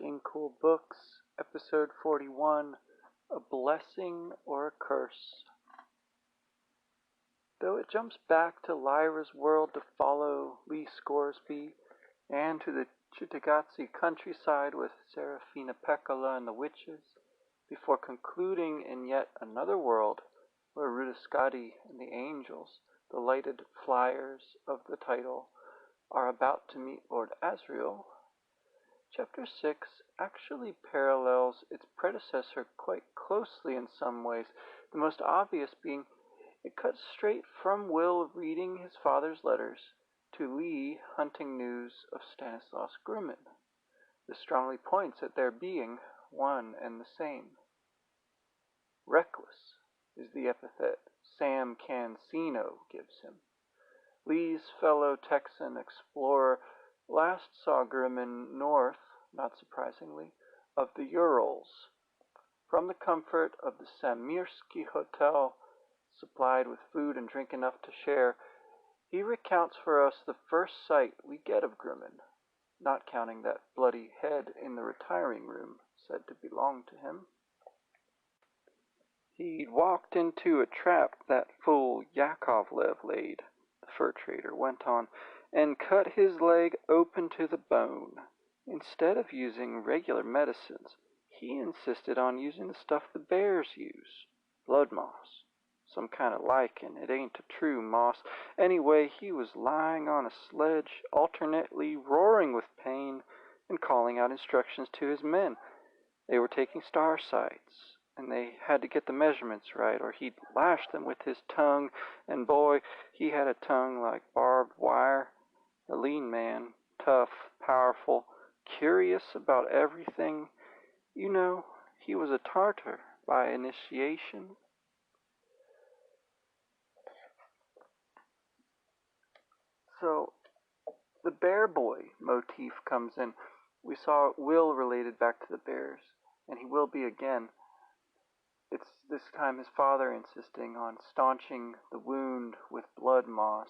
Gamecool Books, Episode 41, A Blessing or a Curse. Though it jumps back to Lyra's world to follow Lee Scoresby, and to the Cittàgazze countryside with Serafina Pekkala and the witches, before concluding in yet another world where Rudascati and the angels, the lighted Fliers of the title, are about to meet Lord Asriel, Chapter 6 actually parallels its predecessor quite closely in some ways, the most obvious being it cuts straight from Will reading his father's letters to Lee hunting news of Stanislaus Grumman. This strongly points at their being one and the same. Reckless is the epithet Sam Cancino gives him. Lee's fellow Texan explorer last saw Grumman north, not surprisingly, of the Urals. From the comfort of the Samirsky Hotel, supplied with food and drink enough to share, he recounts for us the first sight we get of Grumman, not counting that bloody head in the retiring room said to belong to him. He'd walked into a trap that fool Yakovlev laid, the fur trader went on, and cut his leg open to the bone. Instead of using regular medicines, he insisted on using the stuff the bears use, blood moss. Some kind of lichen, it ain't a true moss. Anyway, he was lying on a sledge, alternately roaring with pain and calling out instructions to his men. They were taking star sights, and they had to get the measurements right, or he'd lash them with his tongue, and boy, he had a tongue like barbed wire. A lean man, tough, powerful, curious about everything. You know, he was a Tartar by initiation. So, the bear boy motif comes in. We saw Will related back to the bears, and he will be again. It's this time his father insisting on staunching the wound with blood moss.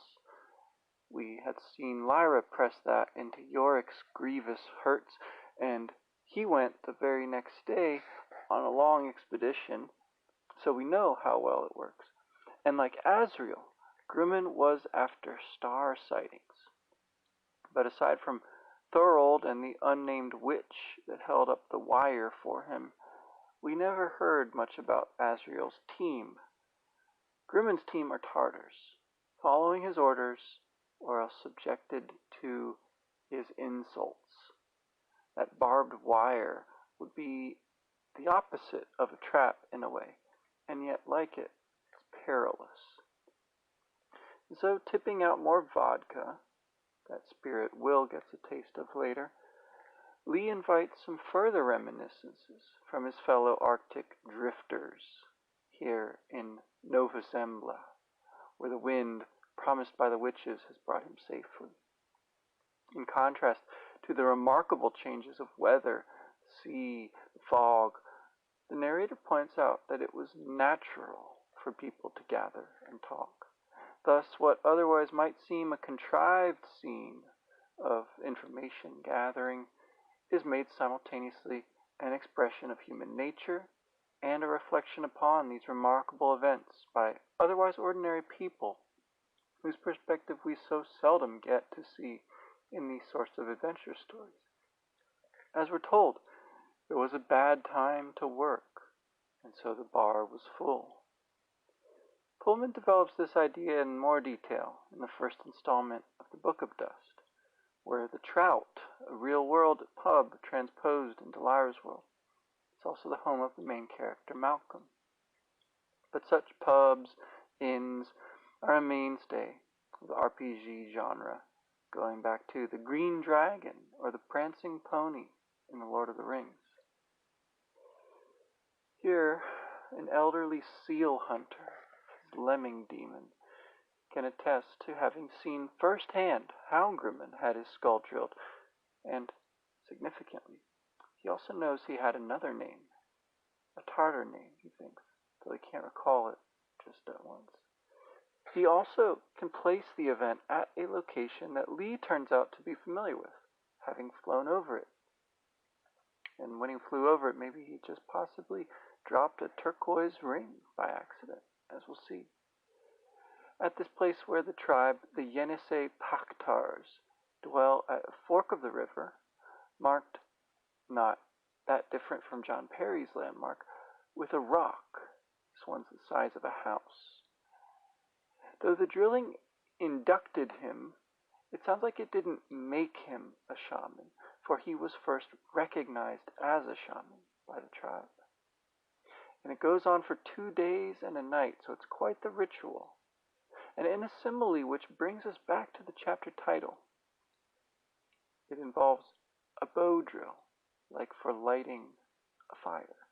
We had seen Lyra press that into Yorick's grievous hurts, and he went the very next day on a long expedition, so we know how well it works. And like Asriel, Grumman was after star sightings. But aside from Thorold and the unnamed witch that held up the wire for him, we never heard much about Asriel's team. Grumman's team are Tartars, following his orders or else subjected to his insults. That barbed wire would be the opposite of a trap in a way, and yet like it, it's perilous. And so tipping out more vodka, that spirit Will gets a taste of later, Lee invites some further reminiscences from his fellow Arctic drifters here in Nova Zembla, where the wind promised by the witches has brought him safely. In contrast to the remarkable changes of weather, sea, fog, the narrator points out that it was natural for people to gather and talk. Thus, what otherwise might seem a contrived scene of information gathering is made simultaneously an expression of human nature and a reflection upon these remarkable events by otherwise ordinary people whose perspective we so seldom get to see in these sorts of adventure stories. As we're told, it was a bad time to work, and so the bar was full. Pullman develops this idea in more detail in the first installment of the Book of Dust, where the Trout, a real-world pub transposed into Lyra's world, is also the home of the main character, Malcolm. But such pubs, inns, are a mainstay of the RPG genre, going back to the Green Dragon or the Prancing Pony in The Lord of the Rings. Here, an elderly seal hunter, his lemming demon, can attest to having seen firsthand how Grumman had his skull drilled, and, significantly, he also knows he had another name, a Tartar name, he thinks, though he can't recall it just at once. He also can place the event at a location that Lee turns out to be familiar with, having flown over it. and when he flew over it, maybe he just possibly dropped a turquoise ring by accident, as we'll see. At this place where the tribe, the Yenisei Paktars, dwell at a fork of the river, marked not that different from John Perry's landmark, with a rock. This one's the size of a house. Though the drilling inducted him, it sounds like it didn't make him a shaman, for he was first recognized as a shaman by the tribe. And it goes on for 2 days and a night, so it's quite the ritual. And in a simile which brings us back to the chapter title, it involves a bow drill, like for lighting a fire.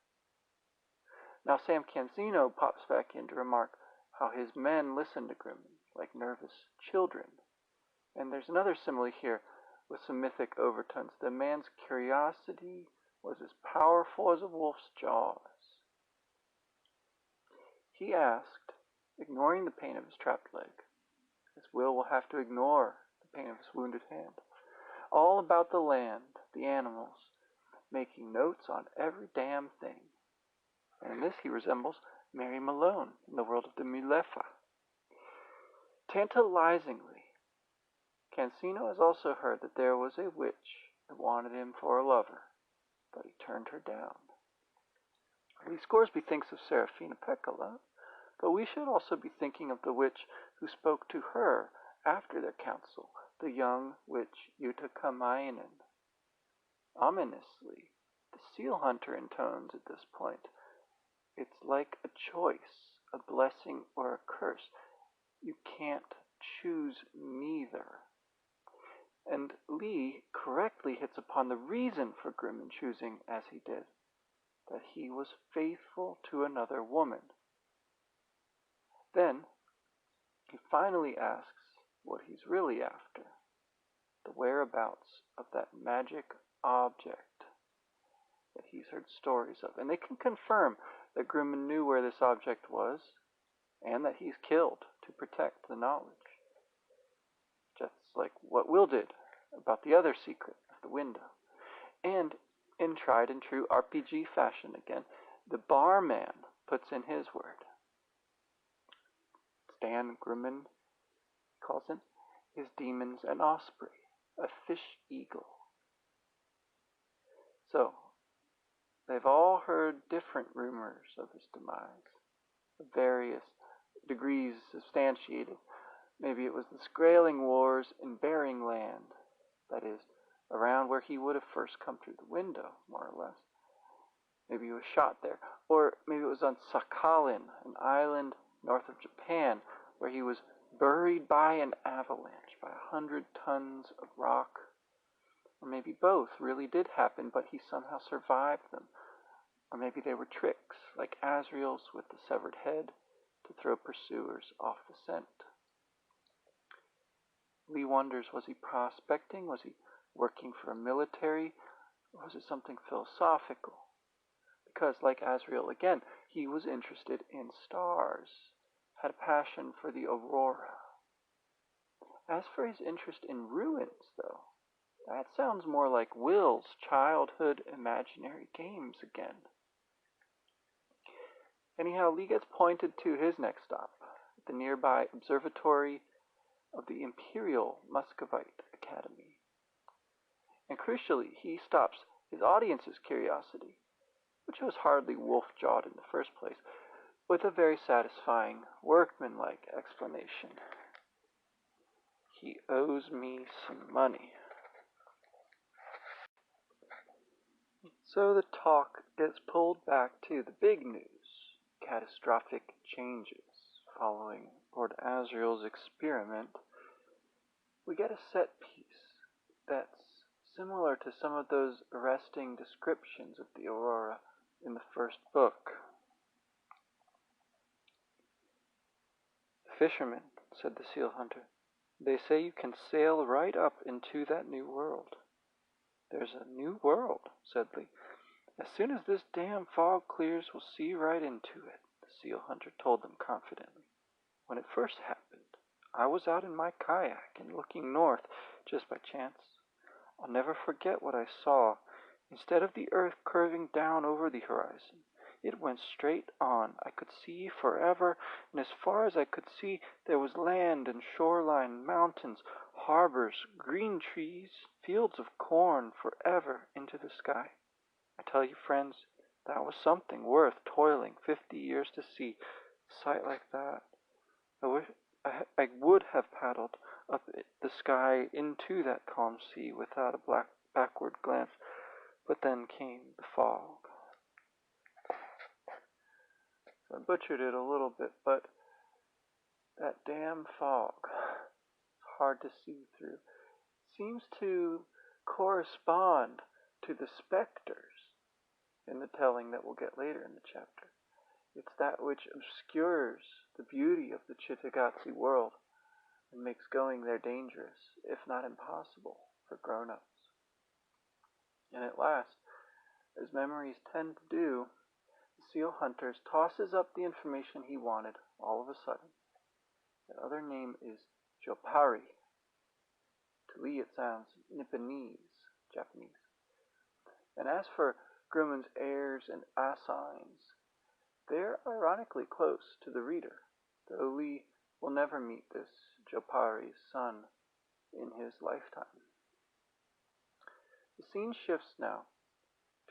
Now Sam Canzino pops back in to remark how his men listened to Grimman like nervous children. And there's another simile here with some mythic overtones. The man's curiosity was as powerful as a wolf's jaws. He asked, ignoring the pain of his trapped leg, as Will have to ignore the pain of his wounded hand, all about the land, the animals, making notes on every damn thing. And in this he resembles Mary Malone in the world of the Mulefa. Tantalizingly, Cancino has also heard that there was a witch that wanted him for a lover, but he turned her down. Lee Scoresby thinks of Serafina Pekkala, but we should also be thinking of the witch who spoke to her after their council, the young witch Utakamainen. Ominously, the seal hunter intones at this point. It's like a choice, a blessing or a curse. You can't choose neither. And Lee correctly hits upon the reason for Grimman choosing as he did, that he was faithful to another woman. Then, he finally asks what he's really after, the whereabouts of that magic object that he's heard stories of. And they can confirm that Grimman knew where this object was, and that he's killed to protect the knowledge. Just like what Will did about the other secret of the window. And in tried and true RPG fashion again, the barman puts in his word. Stan Grimman calls him his demons an osprey, a fish eagle. So, they've all heard different rumors of his demise, of various degrees substantiated. Maybe it was the Skraeling Wars in Bering Land, that is, around where he would have first come through the window, more or less. Maybe he was shot there. Or maybe it was on Sakhalin, an island north of Japan, where he was buried by an avalanche, by 100 tons of rock. Or maybe both really did happen, but he somehow survived them. Or maybe they were tricks, like Asriel's with the severed head, to throw pursuers off the scent. Lee wonders, was he prospecting? Was he working for a military? Or was it something philosophical? Because, like Asriel again, he was interested in stars, had a passion for the aurora. As for his interest in ruins, though, that sounds more like Will's childhood imaginary games again. Anyhow, Lee gets pointed to his next stop, the nearby observatory of the Imperial Muscovite Academy. And crucially, he stops his audience's curiosity, which was hardly wolf-jawed in the first place, with a very satisfying, workmanlike explanation. He owes me some money. So the talk gets pulled back to the big news, catastrophic changes following Lord Asriel's experiment. We get a set piece that's similar to some of those arresting descriptions of the aurora in the first book. "Fisherman," said the seal hunter, "they say you can sail right up into that new world." "There's a new world," said Lee. "As soon as this damn fog clears, we'll see right into it," the seal hunter told them confidently. "When it first happened, I was out in my kayak and looking north just by chance. I'll never forget what I saw. Instead of the earth curving down over the horizon, it went straight on. I could see forever, and as far as I could see, there was land and shoreline, mountains, harbors, green trees, fields of corn forever into the sky. I tell you, friends, that was something worth toiling 50 years to see. A sight like that. I would have paddled up the sky into that calm sea without a backward glance, but then came the fog. So I butchered it a little bit, but that damn fog, it's hard to see through, seems to correspond to the specters in the telling that we'll get later in the chapter. It's that which obscures the beauty of the Chittagazzi world and makes going there dangerous, if not impossible, for grown-ups. And at last, as memories tend to do, the seal hunter tosses up the information he wanted all of a sudden. That other name is Jopari. To Lee it sounds Nipponese, Japanese. And as for Grumman's heirs and assigns, they're ironically close to the reader, though Lee will never meet this Jopari's son in his lifetime. The scene shifts now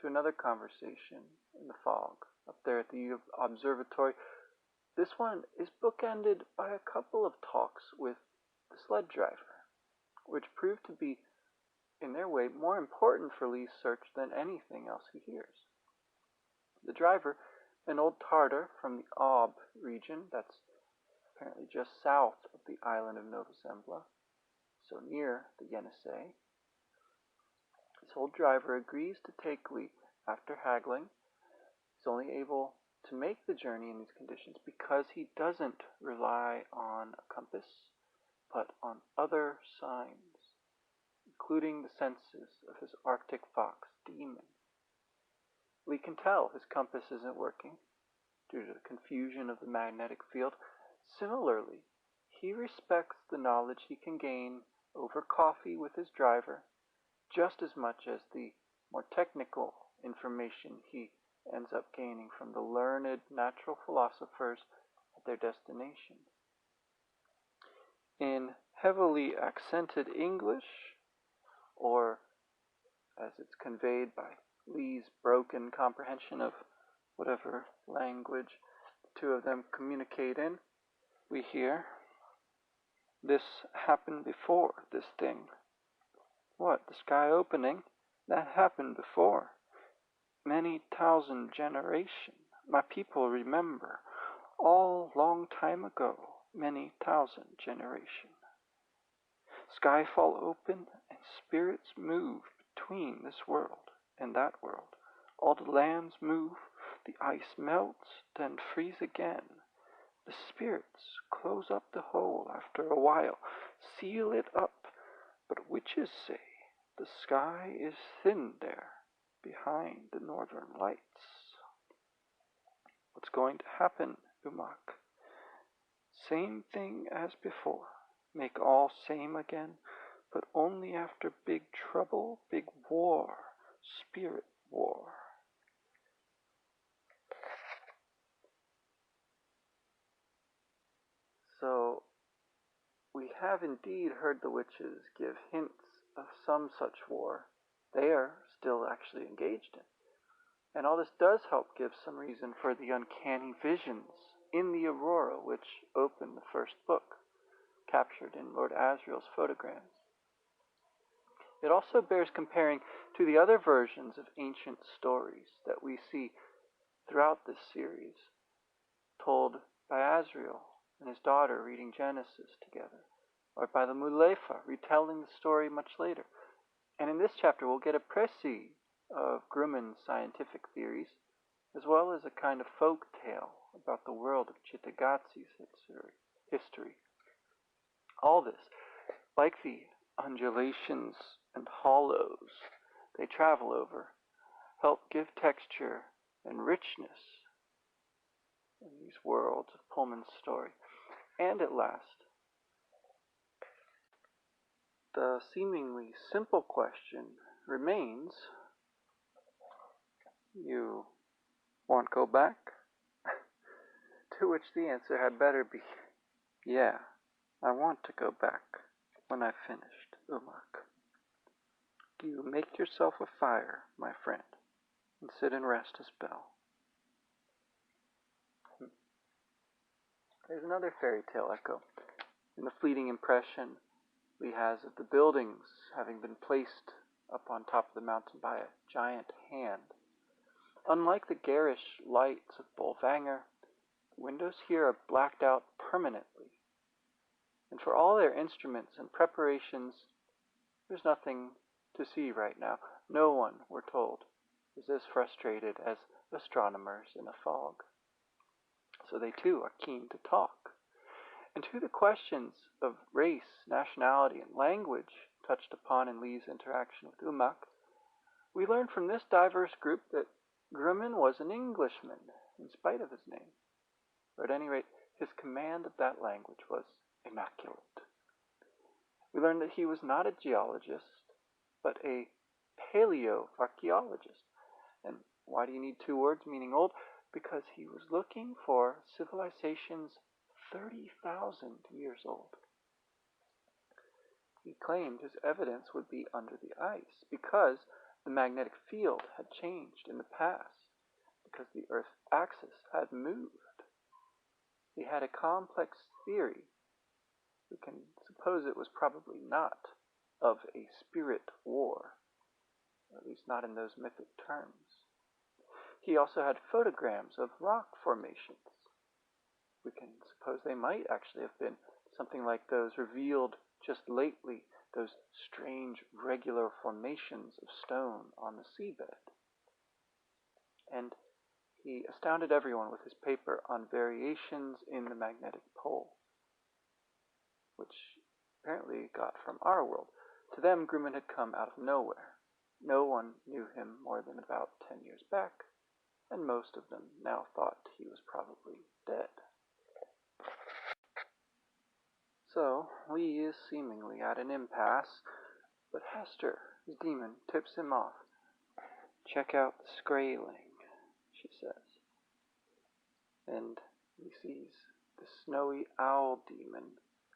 to another conversation in the fog, up there at the observatory. This one is bookended by a couple of talks with the sled driver, which proved to be, in their way, more important for Lee's search than anything else he hears. The driver, an old Tartar from the Ob region, that's apparently just south of the island of Nova Zembla, so near the Yenisei. This old driver agrees to take Lee after haggling. He's only able to make the journey in these conditions because he doesn't rely on a compass, but on other signs, including the senses of his Arctic fox, Demon. Lee can tell his compass isn't working due to the confusion of the magnetic field. Similarly, he respects the knowledge he can gain over coffee with his driver just as much as the more technical information he ends up gaining from the learned natural philosophers at their destination. In heavily accented English, or as it's conveyed by Lee's broken comprehension of whatever language the two of them communicate in, we hear, "This happened before, this thing." What, the sky opening? That happened before. Many thousand generation. My people remember. All long time ago, many thousand generation. Skyfall open and spirits move between this world and that world. All the lands move, the ice melts, then freeze again. The spirits close up the hole after a while, seal it up. But witches say the sky is thin there, behind the northern lights. What's going to happen, Umak? Same thing as before. Make all same again, but only after big trouble, big war, spirit war. So, we have indeed heard the witches give hints of some such war they are still actually engaged in. And all this does help give some reason for the uncanny visions in the aurora which opened the first book, captured in Lord Asriel's photograms. It also bears comparing to the other versions of ancient stories that we see throughout this series, told by Asriel and his daughter reading Genesis together, or by the Mulefa retelling the story much later. And in this chapter we'll get a précis of Grumman's scientific theories, as well as a kind of folk tale about the world of Chittagazzi's history. All this, like the undulations and hollows they travel over, help give texture and richness in these worlds of Pullman's story. And at last, the seemingly simple question remains, You won't go back? To which the answer had better be, yeah, I want to go back when I've finished, Umak. You make yourself a fire, my friend, and sit and rest a spell. There's another fairy tale echo in the fleeting impression Lee has of the buildings having been placed up on top of the mountain by a giant hand. Unlike the garish lights of Bolvangar, the windows here are blacked out permanently, and for all their instruments and preparations, there's nothing to see right now. No one, we're told, is as frustrated as astronomers in a fog. So they too are keen to talk. And to the questions of race, nationality, and language touched upon in Lee's interaction with Umak, we learn from this diverse group that Grumman was an Englishman, in spite of his name. Or at any rate, his command of that language was immaculate. We learn that he was not a geologist, but a paleoarchaeologist. And why do you need two words meaning old? Because he was looking for civilizations 30,000 years old. He claimed his evidence would be under the ice because the magnetic field had changed in the past, because the Earth's axis had moved. He had a complex theory. We can suppose it was probably not of a spirit war, or at least not in those mythic terms. He also had photograms of rock formations. We can suppose they might actually have been something like those revealed just lately, those strange regular formations of stone on the seabed. And he astounded everyone with his paper on variations in the magnetic pole, which apparently got from our world. To them, Grumman had come out of nowhere. No one knew him more than about 10 years back, and most of them now thought he was probably dead. So, Lee is seemingly at an impasse, but Hester, his demon, tips him off. Check out the Skraeling, she says. And he sees the snowy owl demon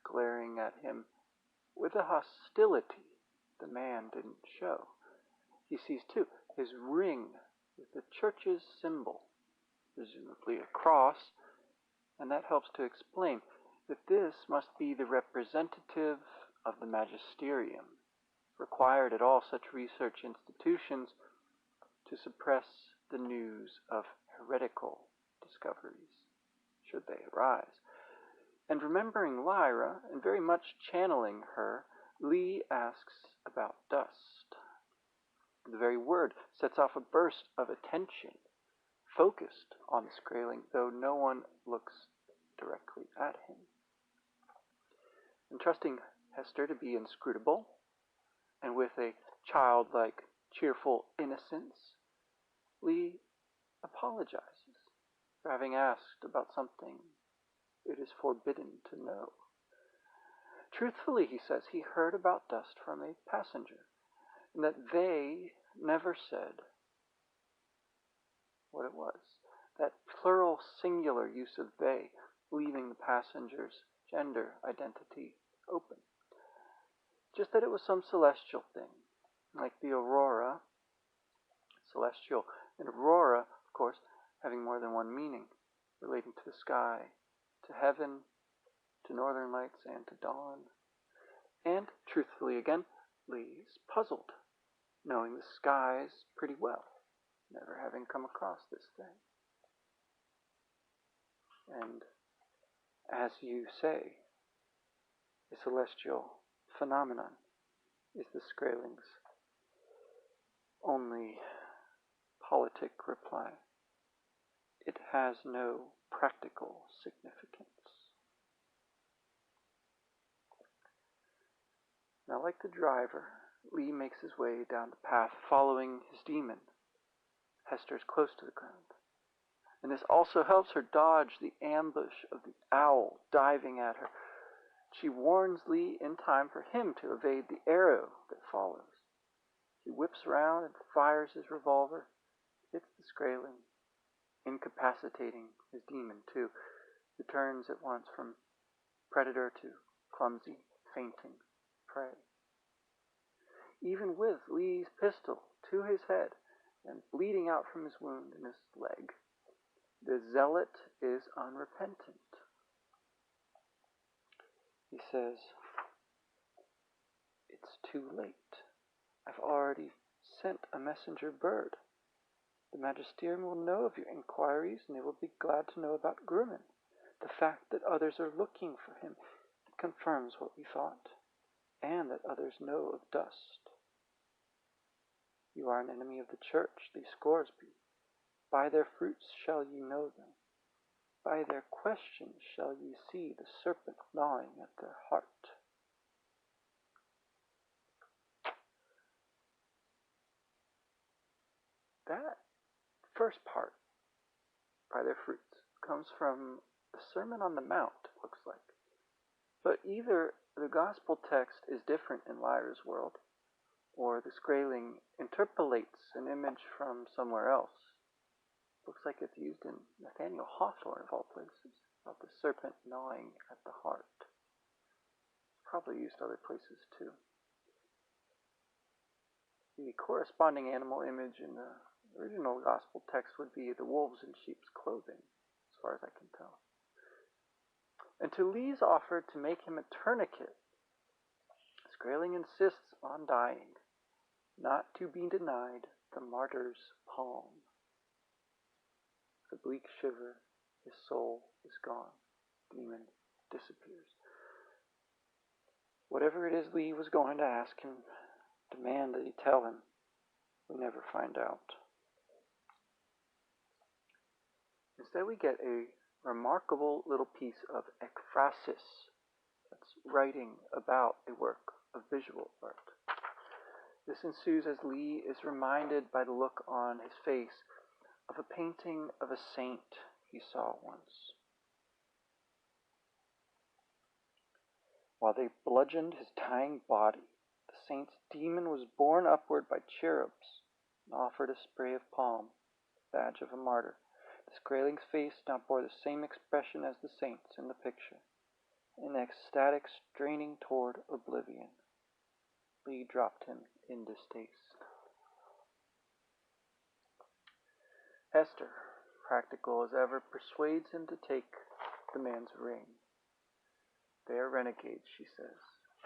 glaring at him with a hostility the man didn't show. He sees, too, his ring with the church's symbol, presumably a cross, and that helps to explain that this must be the representative of the magisterium, required at all such research institutions to suppress the news of heretical discoveries, should they arise. And remembering Lyra, and very much channeling her, Lee asks about dust. The very word sets off a burst of attention, focused on the Skraeling, though no one looks directly at him. And trusting Hester to be inscrutable, and with a childlike, cheerful innocence, Lee apologizes for having asked about something it is forbidden to know. Truthfully, he says, he heard about dust from a passenger, and that they never said what it was. That plural singular use of they, leaving the passenger's gender identity open. Just that it was some celestial thing, like the aurora, celestial, and aurora, of course, having more than one meaning, relating to the sky, to heaven, to northern lights, and to dawn. And, truthfully again, Lee's puzzled, knowing the skies pretty well, never having come across this thing. And, as you say, a celestial phenomenon is the Skraeling's only politic reply. It has no practical significance. Now, like the driver, Lee makes his way down the path following his demon. Hester's close to the ground, and this also helps her dodge the ambush of the owl diving at her. She warns Lee in time for him to evade the arrow that follows. He whips around and fires his revolver, hits the Skraeling, incapacitating his demon too, who turns at once from predator to clumsy, fainting prey. Even with Lee's pistol to his head and bleeding out from his wound in his leg, the zealot is unrepentant. He says, "It's too late. I've already sent a messenger bird. The magisterium will know of your inquiries, and they will be glad to know about Grumman. The fact that others are looking for him confirms what we thought, and that others know of Dust. You are an enemy of the church, these Scoresby. By their fruits shall ye know them. By their questions shall ye see the serpent gnawing at their heart." That first part, by their fruits, comes from the Sermon on the Mount, it looks like. But either the gospel text is different in Lyra's world, or the Skraeling interpolates an image from somewhere else. Looks like it's used in Nathaniel Hawthorne, of all places, about the serpent gnawing at the heart. Probably used other places too. The corresponding animal image in the original gospel text would be the wolves in sheep's clothing, as far as I can tell. And to Lee's offer to make him a tourniquet, Skraeling insists on dying, not to be denied the martyr's palm. The bleak shiver, his soul is gone. Demon disappears. Whatever it is Lee was going to ask him, demand that he tell him, we never find out. Instead, we get a remarkable little piece of ekphrasis. That's writing about a work of visual art. This ensues as Lee is reminded by the look on his face of a painting of a saint he saw once. While they bludgeoned his dying body, the saint's demon was borne upward by cherubs and offered a spray of palm, badge of a martyr. The Skraeling's face now bore the same expression as the saint's in the picture, an ecstatic straining toward oblivion. Lee dropped him in distaste. Hester, practical as ever, persuades him to take the man's ring. They are renegades, she says,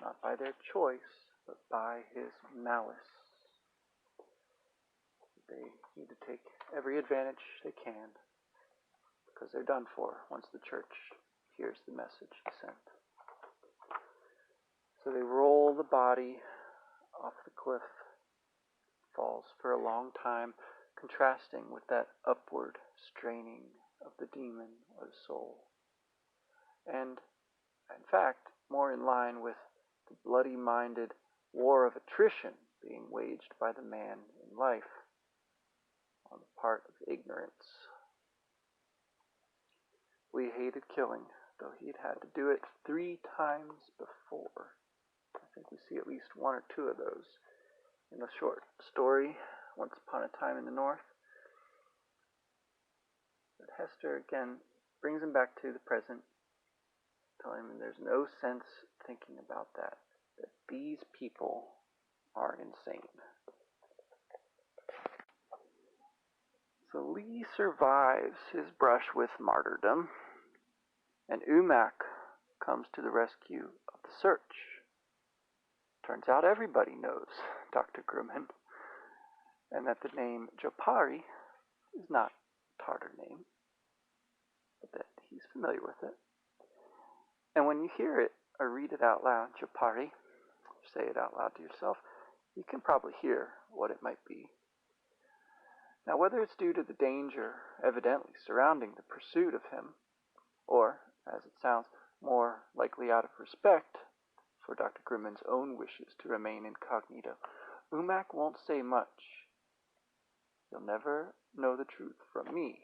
not by their choice, but by his malice. They need to take every advantage they can, because they're done for once the church hears the message he sent. So they roll the body off the cliff, falls for a long time, contrasting with that upward straining of the demon or the soul. And, in fact, more in line with the bloody-minded war of attrition being waged by the man in life on the part of ignorance. Lee hated killing, though he'd had to do it 3 times before. I think we see at least 1 or 2 of those in the short story, Once Upon a Time in the North. But Hester, again, brings him back to the present, telling him there's no sense thinking about that these people are insane. So Lee survives his brush with martyrdom, and Umak comes to the rescue of the search. Turns out everybody knows Dr. Grumman, and that the name Jopari is not a Tartar name, but that he's familiar with it. And when you hear it or read it out loud, Jopari, say it out loud to yourself, you can probably hear what it might be. Now, whether it's due to the danger evidently surrounding the pursuit of him, or, as it sounds, more likely out of respect for Dr. Grumman's own wishes to remain incognito, Umak won't say much. You'll never know the truth from me.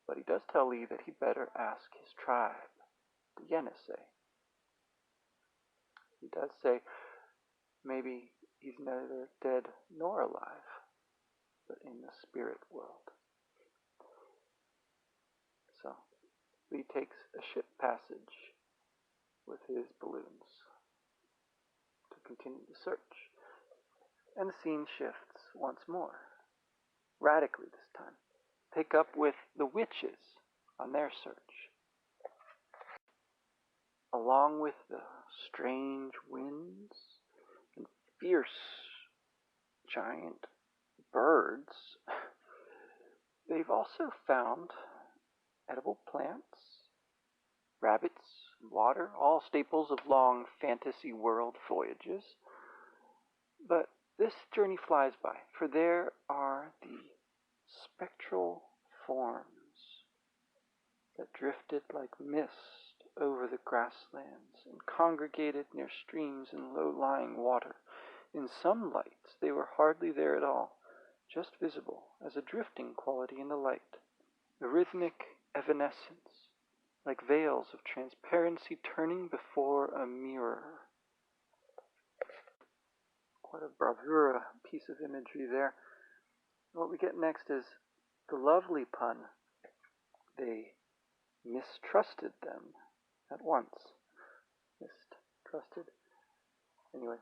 But he does tell Lee that he better ask his tribe, the Yenisei. He does say maybe he's neither dead nor alive. but in the spirit world. So Lee takes a ship passage with his balloons to continue the search. And the scene shifts once more, radically this time. Pick up with the witches on their search. Along with the strange winds and fierce giant birds, they've also found edible plants, rabbits, water, all staples of long fantasy world voyages. But this journey flies by, for there are the spectral forms that drifted like mist over the grasslands and congregated near streams and low-lying water. In some lights they were hardly there at all, just visible as a drifting quality in the light, a rhythmic evanescence, like veils of transparency turning before a mirror. What a bravura piece of imagery there. What we get next is the lovely pun. They mistrusted them at once. Mistrusted. Anyway,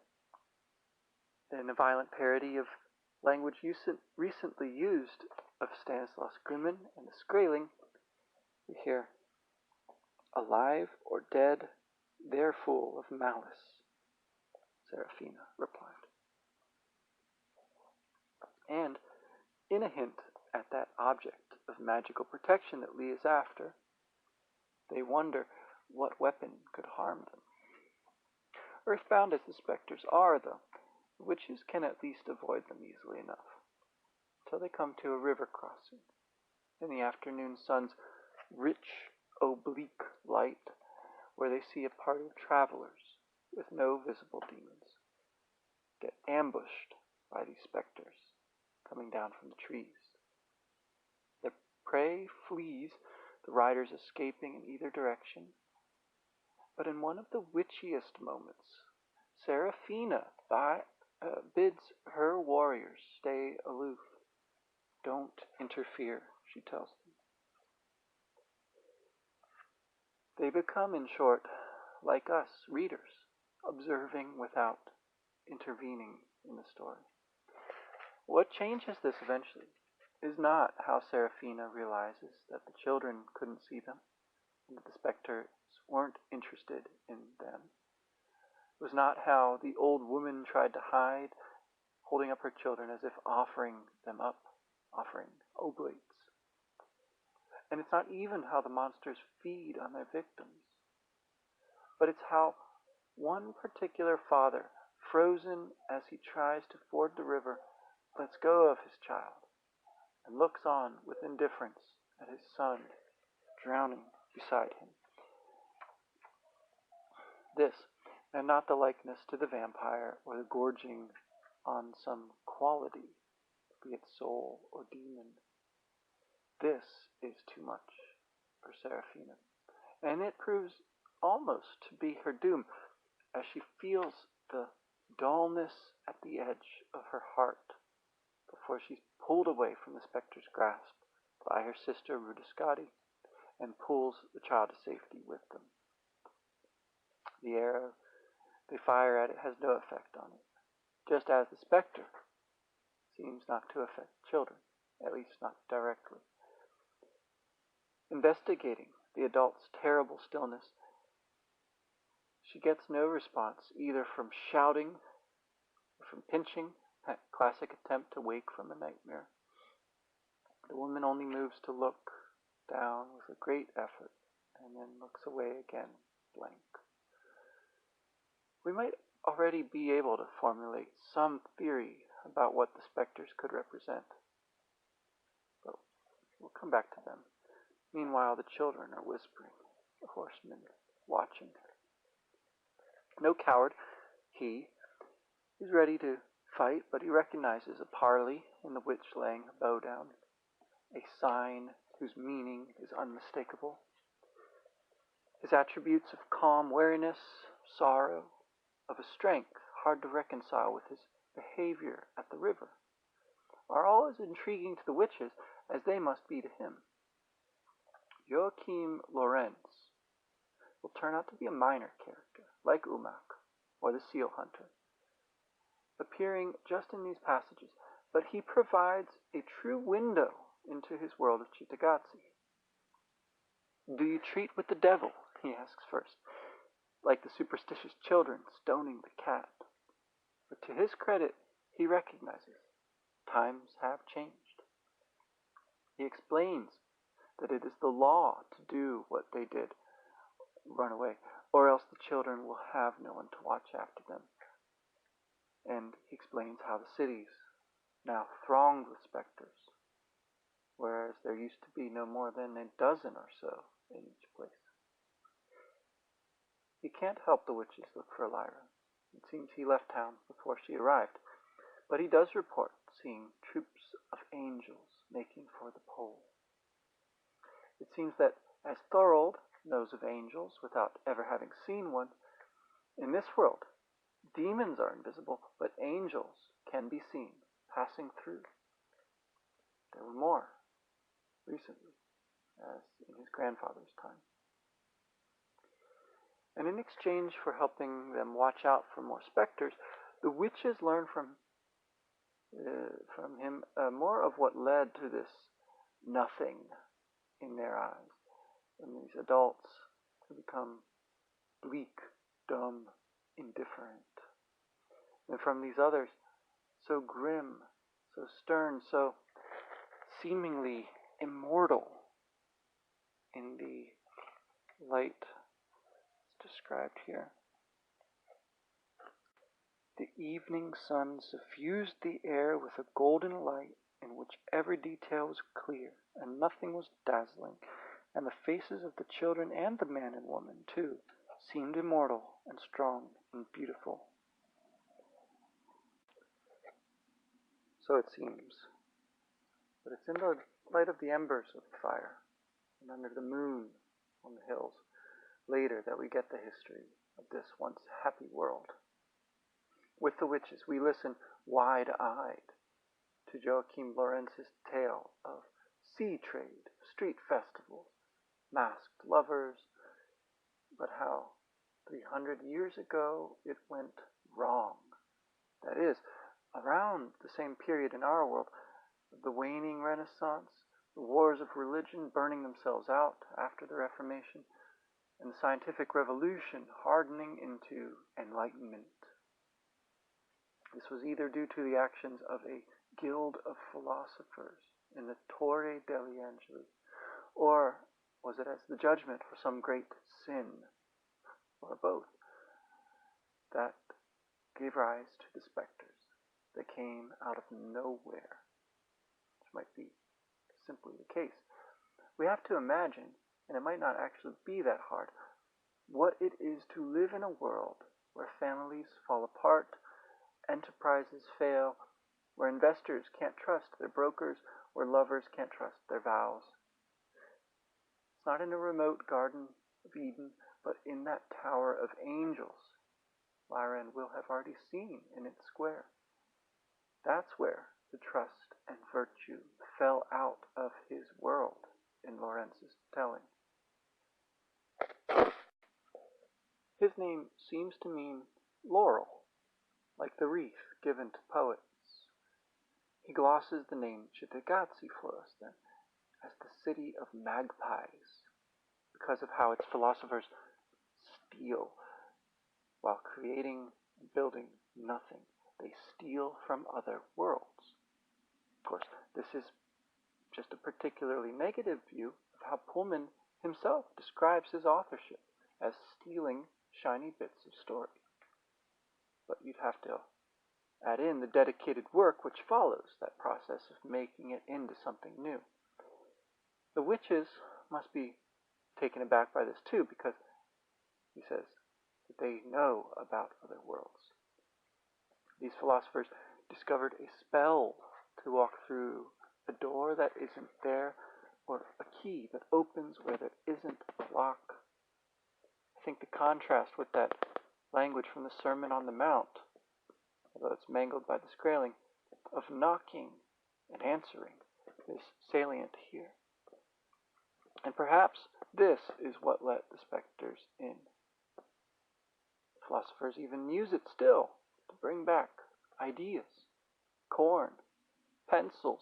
in a violent parody of language recently used of Stanislaus Grimmen and the Skraeling, we hear, alive or dead, they're full of malice, Seraphina replied. And in a hint at that object of magical protection that Lee is after, they wonder what weapon could harm them. Earthbound as the specters are, though, the witches can at least avoid them easily enough, till they come to a river crossing. In the afternoon sun's rich, oblique light, where they see a party of travelers with no visible demons get ambushed by these specters coming down from the trees. Their prey flees, the riders escaping in either direction. But in one of the witchiest moments, Seraphina bids her warriors stay aloof. Don't interfere, she tells them. They become, in short, like us, readers, observing without intervening in the story. What changes this eventually is not how Seraphina realizes that the children couldn't see them, and that the specters weren't interested in them. It was not how the old woman tried to hide, holding up her children as if offering them up, offering oblates. And it's not even how the monsters feed on their victims, but it's how one particular father, frozen as he tries to ford the river, lets go of his child and looks on with indifference at his son drowning beside him. This, and not the likeness to the vampire or the gorging on some quality, be it soul or demon. This is too much for Seraphina, and it proves almost to be her doom as she feels the dullness at the edge of her heart before she's pulled away from the specter's grasp by her sister Rudiscati and pulls the child to safety with them. The arrow they fire at it has no effect on it, just as the specter seems not to affect children, at least not directly. Investigating the adult's terrible stillness, she gets no response either from shouting or from pinching, that classic attempt to wake from a nightmare. The woman only moves to look down with a great effort and then looks away again, blank. We might already be able to formulate some theory about what the specters could represent, but we'll come back to them. Meanwhile, the children are whispering, the horsemen watching. No coward, he is ready to fight, but he recognizes a parley in the witch laying a bow down, a sign whose meaning is unmistakable. His attributes of calm wariness, sorrow, of a strength hard to reconcile with his behavior at the river, are all as intriguing to the witches as they must be to him. Joachim Lorenz will turn out to be a minor character, like Umak or the seal hunter, appearing just in these passages, but he provides a true window into his world of Cittàgazze. Do you treat with the devil? He asks first, like the superstitious children stoning the cat. But to his credit, he recognizes times have changed. He explains that it is the law to do what they did, run away, or else the children will have no one to watch after them. And he explains how the cities now thronged with specters, whereas there used to be no more than a dozen or so in each place. He can't help the witches look for Lyra. It seems he left town before she arrived, but he does report seeing troops of angels making for the pole. It seems that as Thorold knows of angels without ever having seen one, in this world, demons are invisible, but angels can be seen passing through. There were more recently, as in his grandfather's time. And in exchange for helping them watch out for more specters, the witches learn from him more of what led to this nothing in their eyes, and these adults who become bleak, dumb, indifferent. And from these others, so grim, so stern, so seemingly immortal in the light described here. The evening sun suffused the air with a golden light in which every detail was clear and nothing was dazzling, and the faces of the children and the man and woman, too, seemed immortal and strong and beautiful. So it seems, but it's in the light of the embers of the fire and under the moon on the hills later that we get the history of this once happy world. With the witches, we listen wide-eyed to Joachim Lorenz's tale of sea trade, street festivals, masked lovers, but how 300 years ago it went wrong. That is, around the same period in our world, the waning Renaissance, the wars of religion burning themselves out after the Reformation, and the scientific revolution hardening into enlightenment. This was either due to the actions of a guild of philosophers in the Torre degli Angeli, or was it as the judgment for some great sin, or both, that gave rise to the specters that came out of nowhere, which might be simply the case. We have to imagine, and it might not actually be that hard, what it is to live in a world where families fall apart, enterprises fail, where investors can't trust their brokers, where lovers can't trust their vows. It's not in a remote Garden of Eden, but in that tower of angels Lyra and Will have already seen in its square. That's where the trust and virtue fell out of his world in Lorenz's telling. His name seems to mean laurel, like the wreath given to poets. He glosses the name Cittàgazze for us then, as the city of magpies, because of how its philosophers steal while creating and building nothing. They steal from other worlds. Of course, this is just a particularly negative view of how Pullman himself describes his authorship, as stealing shiny bits of story. But you'd have to add in the dedicated work which follows that process of making it into something new. The witches must be taken aback by this too, because he says that they know about other worlds. These philosophers discovered a spell to walk through a door that isn't there, or a key that opens where there isn't a lock. I think the contrast with that language from the Sermon on the Mount, although it's mangled by the scaling, of knocking and answering is salient here. And perhaps this is what let the specters in. Philosophers even use it still to bring back ideas, corn, pencils.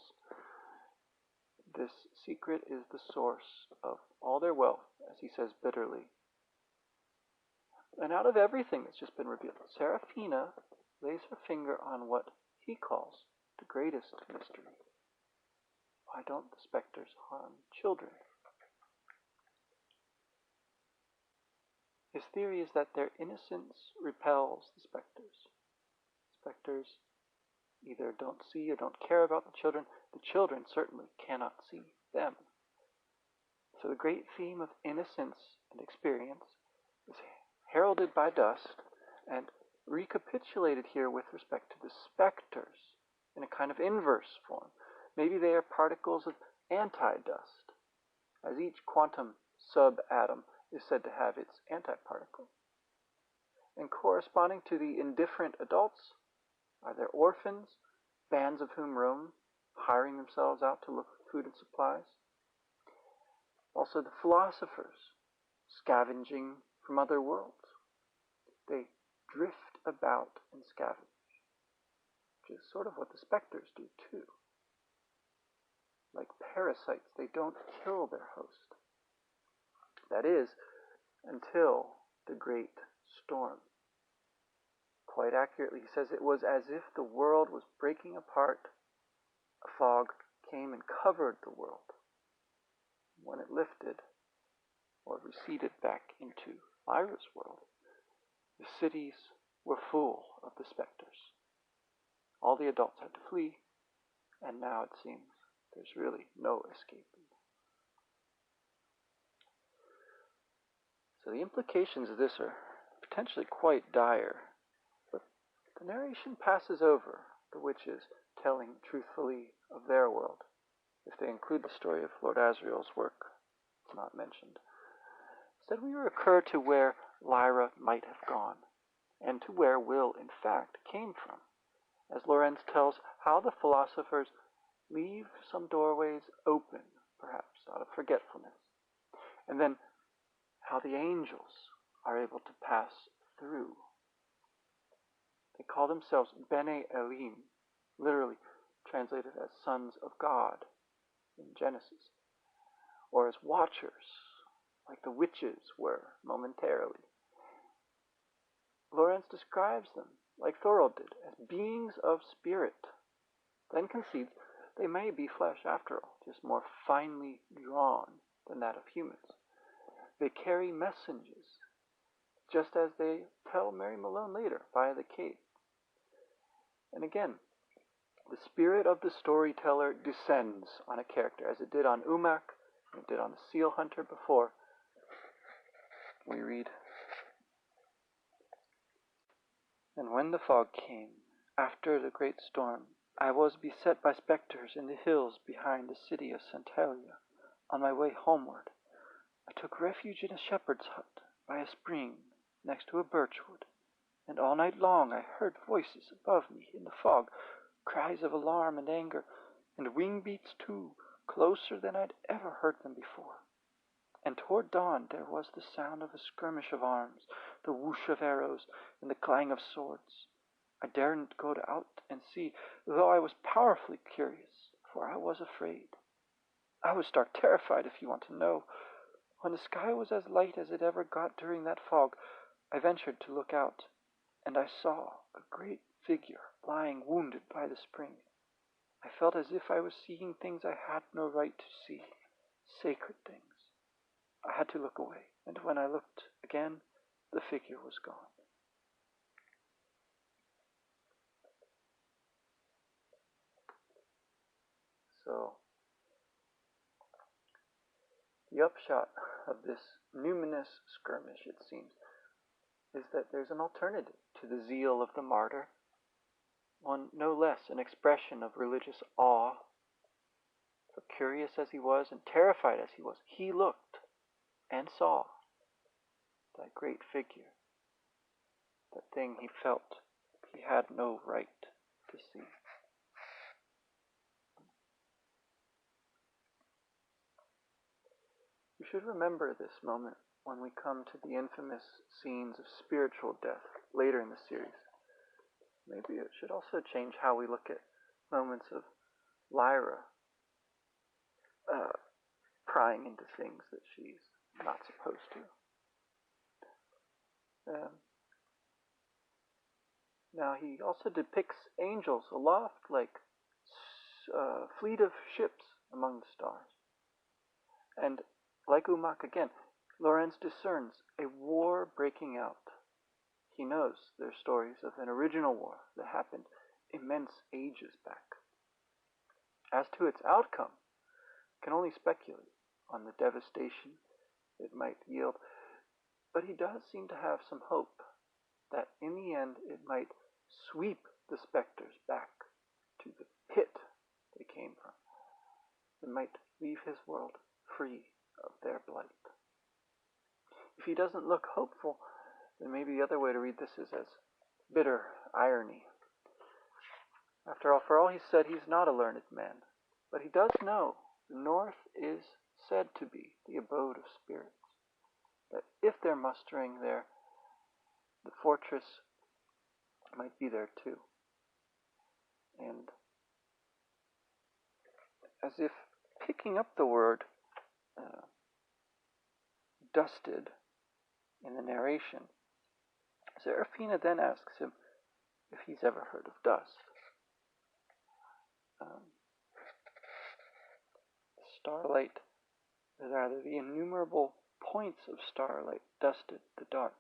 This secret is the source of all their wealth, as he says bitterly. And out of everything that's just been revealed, Serafina lays her finger on what he calls the greatest mystery. Why don't the specters harm children? His theory is that their innocence repels the specters. Specters either don't see or don't care about the children. The children certainly cannot see them. So the great theme of innocence and experience is heralded by dust and recapitulated here with respect to the specters in a kind of inverse form. Maybe they are particles of anti-dust, as each quantum subatom is said to have its antiparticle. And corresponding to the indifferent adults are their orphans, bands of whom roam, hiring themselves out to look for food and supplies. Also the philosophers, scavenging from other worlds. They drift about and scavenge, which is sort of what the specters do too. Like parasites, they don't kill their host. That is, until the great storm. Quite accurately, he says it was as if the world was breaking apart. A fog came and covered the world. When it lifted, or receded back into Lyra's world, the cities were full of the specters. All the adults had to flee, and now it seems there's really no escaping. So the implications of this are potentially quite dire, but the narration passes over the witches telling truthfully of their world. If they include the story of Lord Asriel's work, it's not mentioned. Instead, we recur to where Lyra might have gone, and to where Will, in fact, came from, as Lorenz tells how the philosophers leave some doorways open, perhaps out of forgetfulness, and then how the angels are able to pass through. They call themselves Bene Elohim, literally translated as sons of God in Genesis, or as watchers, like the witches were momentarily. Lorenz describes them, like Thorold did, as beings of spirit, then concedes they may be flesh after all, just more finely drawn than that of humans. They carry messages, just as they tell Mary Malone later via the cave. And again, the spirit of the storyteller descends on a character, as it did on Umak, and it did on the seal hunter before. We read, "And when the fog came, after the great storm, I was beset by spectres in the hills behind the city of Santalia. On my way homeward, I took refuge in a shepherd's hut by a spring next to a birch wood, and all night long I heard voices above me in the fog, cries of alarm and anger, and wing beats too, closer than I'd ever heard them before. And toward dawn there was the sound of a skirmish of arms, the whoosh of arrows, and the clang of swords. I daren't go out and see, though I was powerfully curious, for I was afraid. I was stark terrified, if you want to know. When the sky was as light as it ever got during that fog, I ventured to look out, and I saw a great figure lying wounded by the spring. I felt as if I was seeing things I had no right to see, sacred things. I had to look away, and when I looked again, the figure was gone." So, the upshot of this numinous skirmish, it seems, is that there's an alternative to the zeal of the martyr, one no less an expression of religious awe. For curious as he was and terrified as he was, he looked and saw that great figure, that thing he felt he had no right to see. We should remember this moment when we come to the infamous scenes of spiritual death later in the series. Maybe it should also change how we look at moments of Lyra prying into things that she's not supposed to. Now he also depicts angels aloft like a fleet of ships among the stars. And like Umak again, Lorenz discerns a war breaking out. He knows there's stories of an original war that happened immense ages back. As to its outcome, can only speculate on the devastation it might yield, but he does seem to have some hope that in the end it might sweep the specters back to the pit they came from. It might leave his world free of their blight. If he doesn't look hopeful, then maybe the other way to read this is as bitter irony. After all, for all he said, he's not a learned man, but he does know the North is said to be the abode of spirits, that if they're mustering there, the fortress might be there too. And as if picking up the word dusted in the narration, Seraphina then asks him if he's ever heard of dust. Starlight, rather the innumerable points of starlight dusted the dark,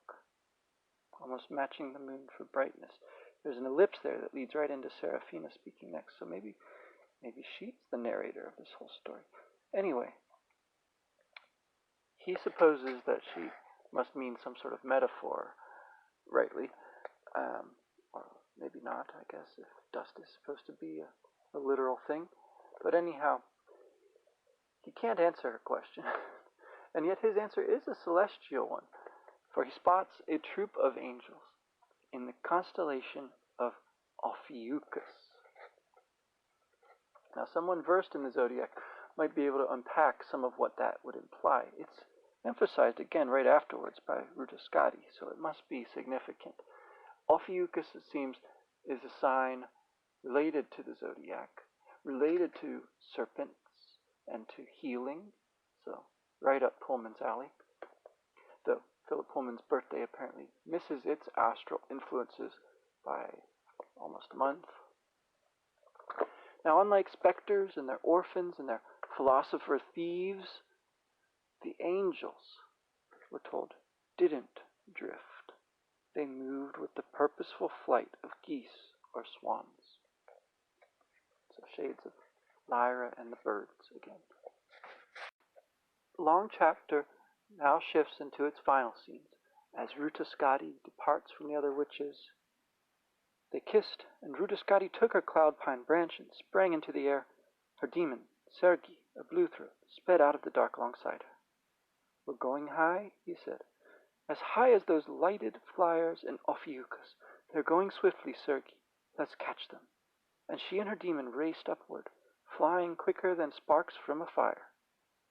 almost matching the moon for brightness. There's an ellipse there that leads right into Seraphina speaking next, so maybe she's the narrator of this whole story. Anyway, he supposes that she must mean some sort of metaphor, rightly, or maybe not, I guess, if dust is supposed to be a literal thing. But anyhow, he can't answer her question, and yet his answer is a celestial one, for he spots a troop of angels in the constellation of Ophiuchus. Now, someone versed in the zodiac might be able to unpack some of what that would imply. It's emphasized again right afterwards by Rutascati, so it must be significant. Ophiuchus, it seems, is a sign related to the zodiac, related to serpents and to healing, so right up Pullman's alley. Though Philip Pullman's birthday apparently misses its astral influences by almost a month. Now, unlike specters and their orphans and their philosopher thieves, the angels, we're told, didn't drift. They moved with the purposeful flight of geese or swans. So shades of Lyra and the birds again. The long chapter now shifts into its final scenes as Rutascati departs from the other witches. They kissed, and Rutascati took her cloud pine branch and sprang into the air. Her demon, Sergi, a blue throat, sped out of the dark alongside her. "We're going high," he said. "As high as those lighted flyers in Ophiuchus. They're going swiftly, Sergi. Let's catch them." And she and her demon raced upward, flying quicker than sparks from a fire.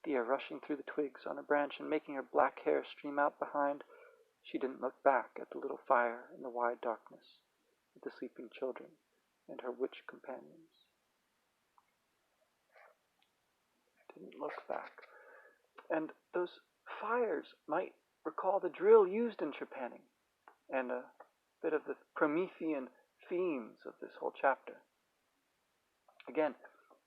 Thea rushing through the twigs on a branch and making her black hair stream out behind. She didn't look back at the little fire in the wide darkness, at the sleeping children and her witch companions. Didn't look back. And those fires might recall the drill used in trepanning, and a bit of the Promethean themes of this whole chapter. Again,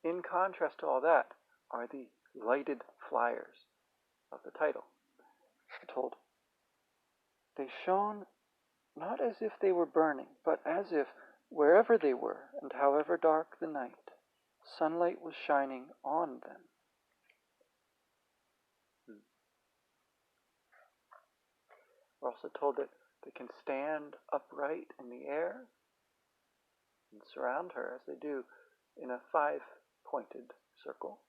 in contrast to all that are the lighted flyers of the title. We're told, "They shone not as if they were burning, but as if, wherever they were, and however dark the night, sunlight was shining on them." We're also told that they can stand upright in the air and surround her, as they do, in a 5-pointed circle,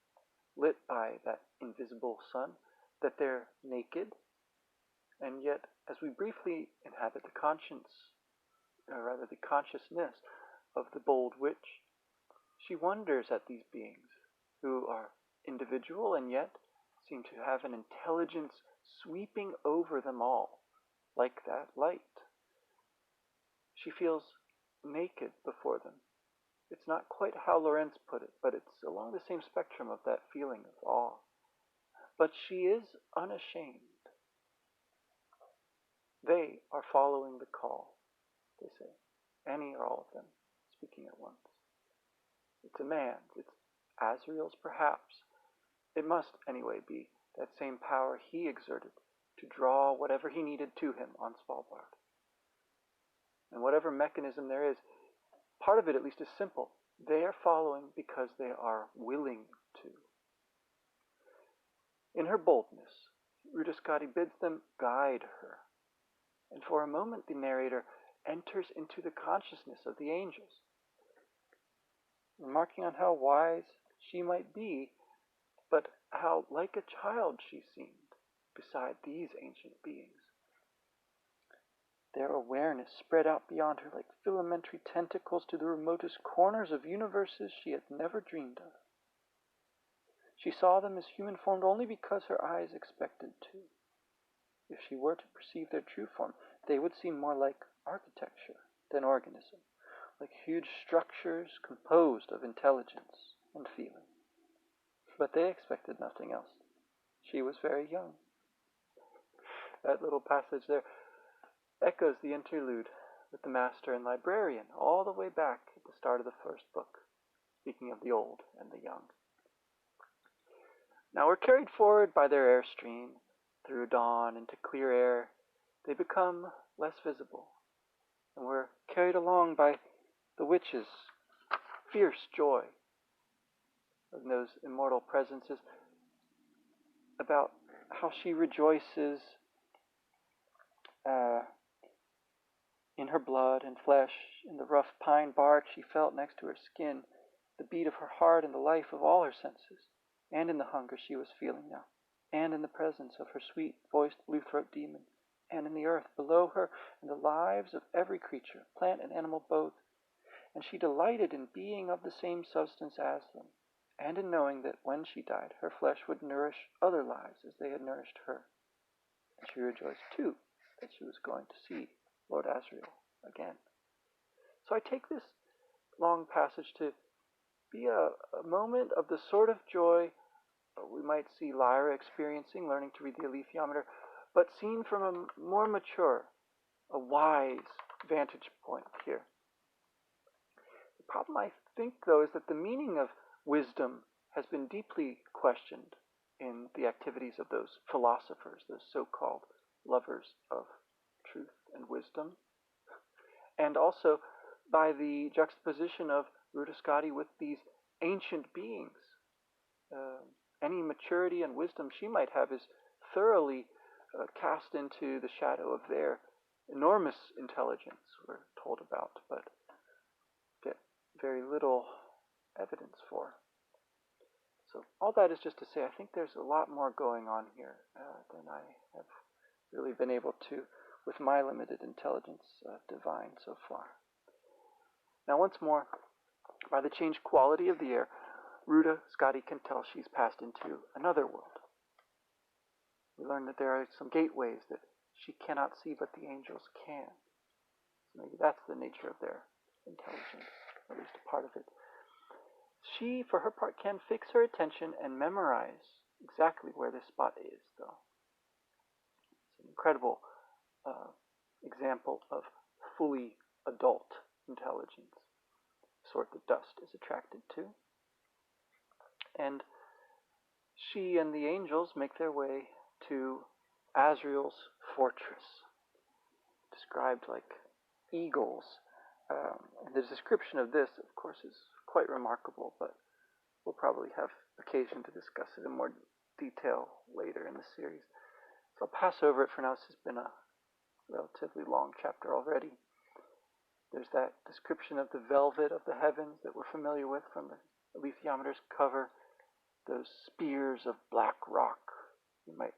lit by that invisible sun, that they're naked, and yet, as we briefly inhabit the consciousness of the bold witch, she wonders at these beings, who are individual and yet seem to have an intelligence sweeping over them all, like that light. She feels naked before them. It's not quite how Lorenz put it, but it's along the same spectrum of that feeling of awe. But she is unashamed. They are following the call, they say. Any or all of them, speaking at once. It's a man's. It's Azrael's, perhaps. It must, anyway, be that same power he exerted to draw whatever he needed to him on Svalbard. And whatever mechanism there is, part of it at least is simple. They are following because they are willing to. In her boldness, Ruta Skadi bids them guide her. And for a moment the narrator enters into the consciousness of the angels, remarking on how wise she might be, but how like a child she seemed beside these ancient beings. Their awareness spread out beyond her like filamentary tentacles to the remotest corners of universes she had never dreamed of. She saw them as human formed only because her eyes expected to. If she were to perceive their true form, they would seem more like architecture than organism, like huge structures composed of intelligence and feeling. But they expected nothing else. She was very young. That little passage there echoes the interlude with the master and librarian all the way back at the start of the first book, speaking of the old and the young. Now we're carried forward by their airstream through dawn into clear air. They become less visible, and we're carried along by the witch's fierce joy of those immortal presences, about how she rejoices in her blood and flesh, in the rough pine bark she felt next to her skin, the beat of her heart and the life of all her senses, and in the hunger she was feeling now, and in the presence of her sweet-voiced blue-throat demon, and in the earth below her, and the lives of every creature, plant and animal both. And she delighted in being of the same substance as them, and in knowing that when she died, her flesh would nourish other lives as they had nourished her. And she rejoiced, too, that she was going to see Lord Azrael again. So I take this long passage to be a moment of the sort of joy we might see Lyra experiencing, learning to read the alethiometer, but seen from a more mature, a wise vantage point here. The problem, I think, though, is that the meaning of wisdom has been deeply questioned in the activities of those philosophers, those so-called lovers of truth and wisdom, and also by the juxtaposition of Ruta Skadi with these ancient beings. Any maturity and wisdom she might have is thoroughly cast into the shadow of their enormous intelligence, we're told about, but get very little evidence for. So all that is just to say, I think there's a lot more going on here than I have really been able to, with my limited intelligence, divine so far. Now once more, by the changed quality of the air, Ruta Skadi can tell she's passed into another world. We learn that there are some gateways that she cannot see, but the angels can. So maybe that's the nature of their intelligence, at least a part of it. She, for her part, can fix her attention and memorize exactly where this spot is, though. It's an incredible example of fully adult intelligence, the sort that dust is attracted to. And she and the angels make their way to Azrael's fortress, described like eagles. And the description of this, of course, is quite remarkable, but we'll probably have occasion to discuss it in more detail later in the series. So I'll pass over it for now. This has been a relatively long chapter already. There's that description of the velvet of the heavens that we're familiar with from the alethiometer's cover. Those spears of black rock, you might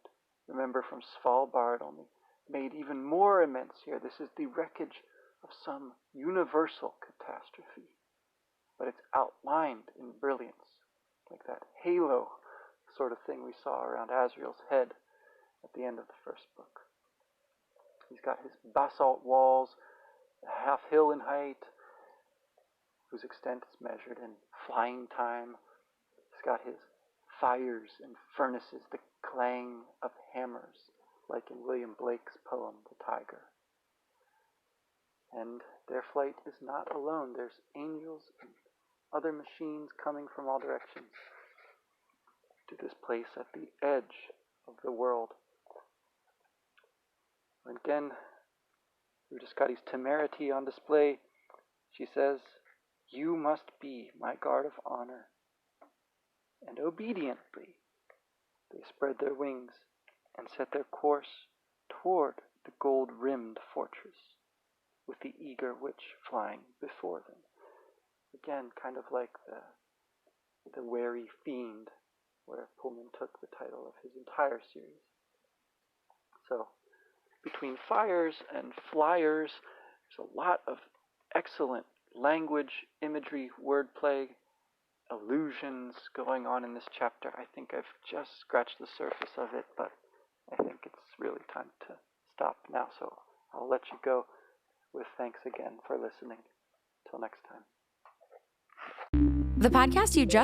remember from Svalbard, only made even more immense here. This is the wreckage of some universal catastrophe, but it's outlined in brilliance, like that halo sort of thing we saw around Azrael's head at the end of the first book. He's got his basalt walls, a half hill in height, whose extent is measured in flying time. He's got his fires and furnaces, the clang of hammers, like in William Blake's poem, The Tiger. And their flight is not alone. There's angels and other machines coming from all directions to this place at the edge of the world. And again, Udascati's temerity on display. She says, "You must be my guard of honor." And obediently, they spread their wings and set their course toward the gold-rimmed fortress, with the eager witch flying before them. Again, kind of like the wary fiend, where Pullman took the title of his entire series. So, between Fires and Fliers, there's a lot of excellent language, imagery, wordplay, allusions going on in this chapter. I think I've just scratched the surface of it, but I think it's really time to stop now. So I'll let you go with thanks again for listening. Till next time. The podcast you just